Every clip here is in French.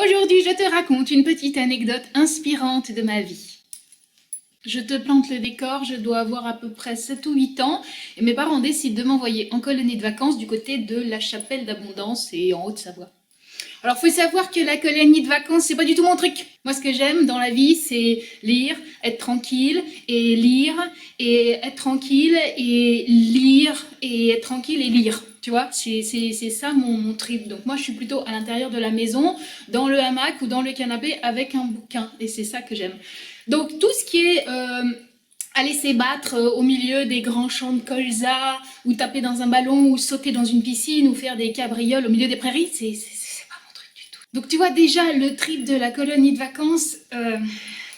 Aujourd'hui, je te raconte une petite anecdote inspirante de ma vie. Je te plante le décor, je dois avoir à peu près 7 ou 8 ans et mes parents décident de m'envoyer en colonie de vacances du côté de la Chapelle d'Abondance et en Haute-Savoie. Alors, faut savoir que la colonie de vacances, c'est pas du tout mon truc. Moi, ce que j'aime dans la vie, c'est lire, être tranquille et lire et être tranquille et lire et être tranquille et lire. Tu vois, c'est ça mon trip. Donc moi, je suis plutôt à l'intérieur de la maison, dans le hamac ou dans le canapé avec un bouquin. Et c'est ça que j'aime. Donc tout ce qui est aller s'ébattre au milieu des grands champs de colza, ou taper dans un ballon, ou sauter dans une piscine, ou faire des cabrioles au milieu des prairies, c'est pas mon truc du tout. Donc tu vois déjà, le trip de la colonie de vacances,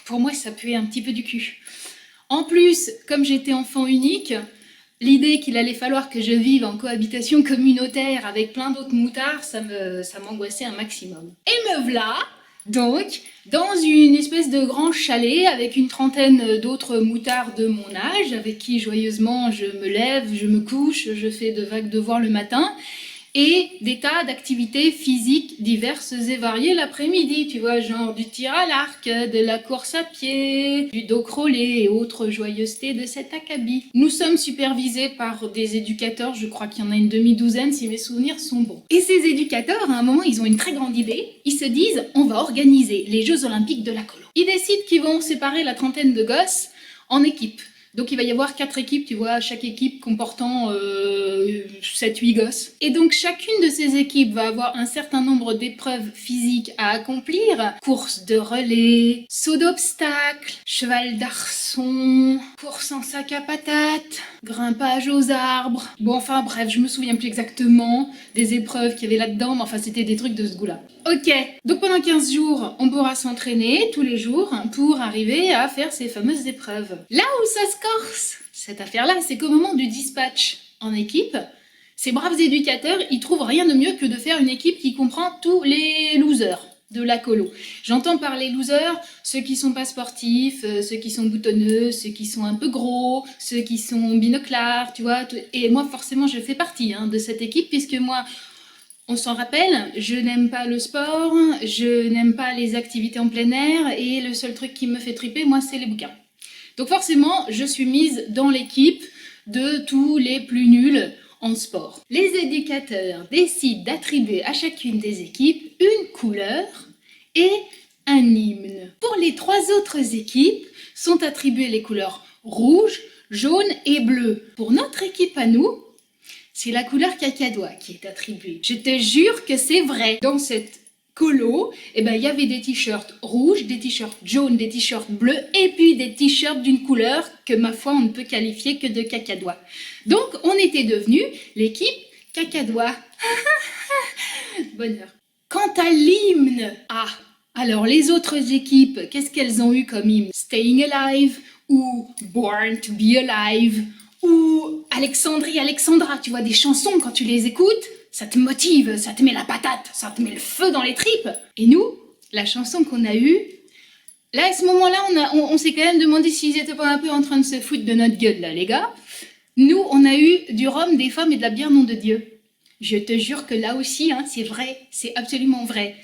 pour moi, ça puait un petit peu du cul. En plus, comme j'étais enfant unique, l'idée qu'il allait falloir que je vive en cohabitation communautaire avec plein d'autres moutards, ça m'angoissait un maximum. Et me v'là, donc, dans une espèce de grand chalet avec une trentaine d'autres moutards de mon âge, avec qui joyeusement je me lève, je me couche, je fais de vagues devoirs le matin, et des tas d'activités physiques diverses et variées l'après-midi, tu vois, genre du tir à l'arc, de la course à pied, du dos crawlé et autres joyeusetés de cet acabit. Nous sommes supervisés par des éducateurs, je crois qu'il y en a une demi-douzaine si mes souvenirs sont bons. Et ces éducateurs, à un moment, ils ont une très grande idée, ils se disent on va organiser les Jeux Olympiques de la colo. Ils décident qu'ils vont séparer la trentaine de gosses en équipes. Donc il va y avoir 4 équipes, tu vois, chaque équipe comportant 7-8 gosses. Et donc chacune de ces équipes va avoir un certain nombre d'épreuves physiques à accomplir. Course de relais, saut d'obstacles, cheval d'arçon, course en sac à patates, grimpage aux arbres. Bon enfin bref, je me souviens plus exactement des épreuves qu'il y avait là-dedans, mais enfin c'était des trucs de ce goût-là. Ok, donc pendant 15 jours, on pourra s'entraîner tous les jours pour arriver à faire ces fameuses épreuves. Là où ça se corse, cette affaire-là, c'est qu'au moment du dispatch en équipe, ces braves éducateurs, ils trouvent rien de mieux que de faire une équipe qui comprend tous les losers de la colo. J'entends par les losers ceux qui sont pas sportifs, ceux qui sont boutonneux, ceux qui sont un peu gros, ceux qui sont binoclars, tu vois. Et moi, forcément, je fais partie de cette équipe puisque moi, on s'en rappelle, je n'aime pas le sport, je n'aime pas les activités en plein air et le seul truc qui me fait triper, moi, c'est les bouquins. Donc forcément, je suis mise dans l'équipe de tous les plus nuls en sport. Les éducateurs décident d'attribuer à chacune des équipes une couleur et un hymne. Pour les 3 autres équipes, sont attribuées les couleurs rouge, jaune et bleu. Pour notre équipe à nous, c'est la couleur cacadois qui est attribuée. Je te jure que c'est vrai. Dans cette colo, il y avait des t-shirts rouges, des t-shirts jaunes, des t-shirts bleus et puis des t-shirts d'une couleur que ma foi on ne peut qualifier que de cacadois. Donc on était devenus l'équipe cacadois. Bonheur. Quant à l'hymne, alors les autres équipes, qu'est-ce qu'elles ont eu comme hymne? Staying Alive ou Born to be Alive ou Alexandrie, Alexandra, tu vois, des chansons, quand tu les écoutes, ça te motive, ça te met la patate, ça te met le feu dans les tripes. Et nous, la chanson qu'on a eue, là, à ce moment-là, on s'est quand même demandé s'ils étaient pas un peu en train de se foutre de notre gueule, là, les gars. Nous, on a eu du rhum, des femmes et de la bière, nom de Dieu. Je te jure que là aussi, c'est vrai, c'est absolument vrai.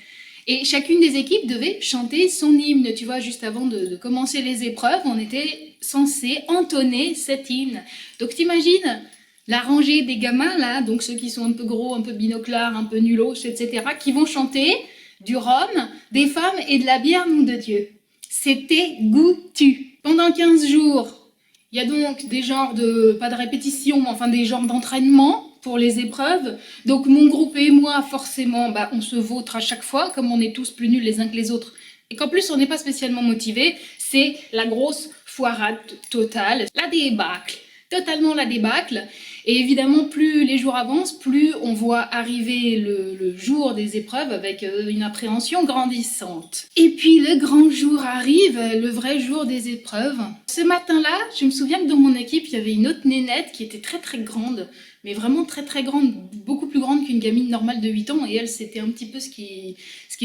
Et chacune des équipes devait chanter son hymne, tu vois, juste avant de commencer les épreuves, on était censé entonner cet hymne. Donc t'imagines la rangée des gamins là, donc ceux qui sont un peu gros, un peu binoclars, un peu nulos, etc., qui vont chanter du rhum, des femmes et de la bière, nom de Dieu. C'était goûtu. Pendant 15 jours, il y a donc des genres de, pas de répétition, mais enfin des genres d'entraînement pour les épreuves. Donc mon groupe et moi, forcément, on se vautre à chaque fois, comme on est tous plus nuls les uns que les autres. Et qu'en plus, on n'est pas spécialement motivés, c'est la grosse foirade totale, la débâcle, totalement la débâcle. Et évidemment, plus les jours avancent, plus on voit arriver le jour des épreuves avec une appréhension grandissante. Et puis le grand jour arrive, le vrai jour des épreuves. Ce matin-là, je me souviens que dans mon équipe, il y avait une autre nénette qui était très très grande, mais vraiment très très grande, beaucoup plus grande qu'une gamine normale de 8 ans, et elle, c'était un petit peu ce qui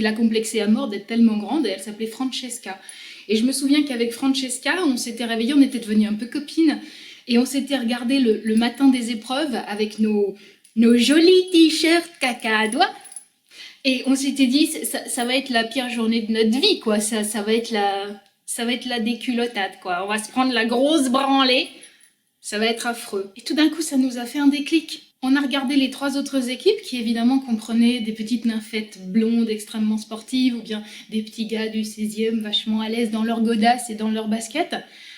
l'a complexée à mort d'être tellement grande, et elle s'appelait Francesca. Et je me souviens qu'avec Francesca, on s'était réveillés, on était devenues un peu copines, et on s'était regardé le matin des épreuves avec nos jolis t-shirts cacadois. Et on s'était dit, ça va être la pire journée de notre vie, quoi. Ça va être la déculottade, quoi. On va se prendre la grosse branlée. Ça va être affreux. Et tout d'un coup, ça nous a fait un déclic. On a regardé les 3 autres équipes qui évidemment comprenaient des petites nymphètes blondes extrêmement sportives ou bien des petits gars du 16e vachement à l'aise dans leur godasse et dans leur basket.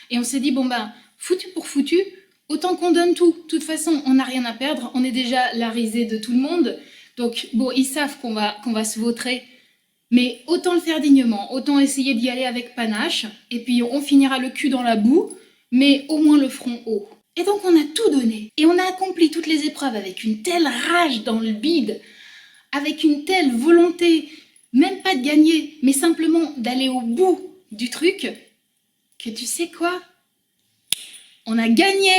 Et on s'est dit, bon ben, foutu pour foutu, autant qu'on donne tout. De toute façon, on n'a rien à perdre, on est déjà la risée de tout le monde. Donc bon, ils savent qu'on va se vautrer. Mais autant le faire dignement, autant essayer d'y aller avec panache. Et puis on finira le cul dans la boue, mais au moins le front haut. Et donc on a tout donné. Et on a accompli toutes les épreuves avec une telle rage dans le bide, avec une telle volonté, même pas de gagner, mais simplement d'aller au bout du truc, que tu sais quoi? On a gagné!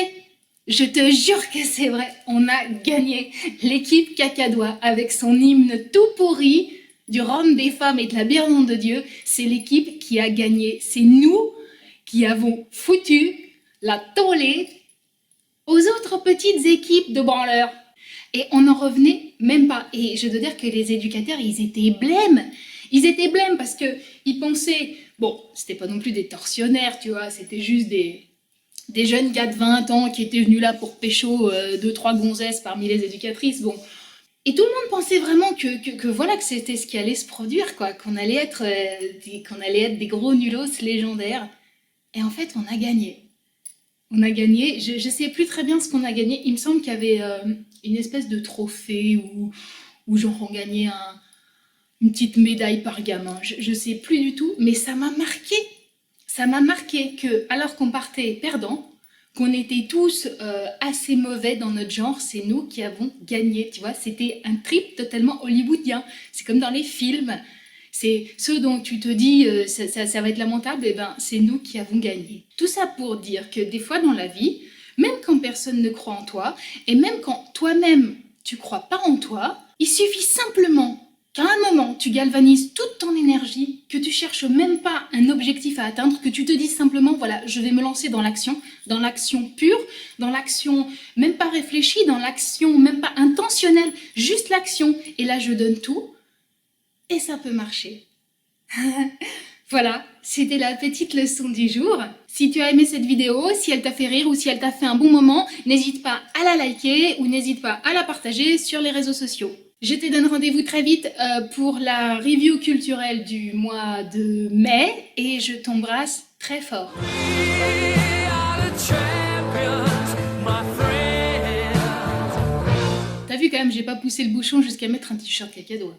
Je te jure que c'est vrai, on a gagné. L'équipe Cacadois, avec son hymne tout pourri, du rhum des femmes et de la bière nom de Dieu, c'est l'équipe qui a gagné. C'est nous qui avons foutu la tollée aux autres petites équipes de branleurs. Et on n'en revenait même pas. Et je dois dire que les éducateurs, ils étaient blêmes. Ils étaient blêmes parce qu'ils pensaient... Bon, c'était pas non plus des tortionnaires, tu vois, c'était juste des jeunes gars de 20 ans qui étaient venus là pour pécho 2-3 gonzesses parmi les éducatrices. Bon. Et tout le monde pensait vraiment que voilà, que c'était ce qui allait se produire, quoi, qu'on allait être des gros nulos légendaires. Et en fait, on a gagné. On a gagné, je ne sais plus très bien ce qu'on a gagné. Il me semble qu'il y avait une espèce de trophée où genre on gagnait une petite médaille par gamin. Je ne sais plus du tout, mais ça m'a marqué. Ça m'a marqué que, alors qu'on partait perdant, qu'on était tous assez mauvais dans notre genre, c'est nous qui avons gagné, tu vois. C'était un trip totalement hollywoodien. C'est comme dans les films. C'est ceux dont tu te dis ça va être lamentable, et ben c'est nous qui avons gagné. Tout ça pour dire que des fois dans la vie, même quand personne ne croit en toi, et même quand toi-même tu crois pas en toi, il suffit simplement qu'à un moment tu galvanises toute ton énergie, que tu cherches même pas un objectif à atteindre, que tu te dises simplement voilà, je vais me lancer dans l'action pure, dans l'action même pas réfléchie, dans l'action même pas intentionnelle, juste l'action, et là je donne tout. Et ça peut marcher. Voilà, c'était la petite leçon du jour. Si tu as aimé cette vidéo, si elle t'a fait rire ou si elle t'a fait un bon moment, n'hésite pas à la liker ou n'hésite pas à la partager sur les réseaux sociaux. Je te donne rendez-vous très vite pour la review culturelle du mois de mai et je t'embrasse très fort. T'as vu quand même, j'ai pas poussé le bouchon jusqu'à mettre un t-shirt cacadois.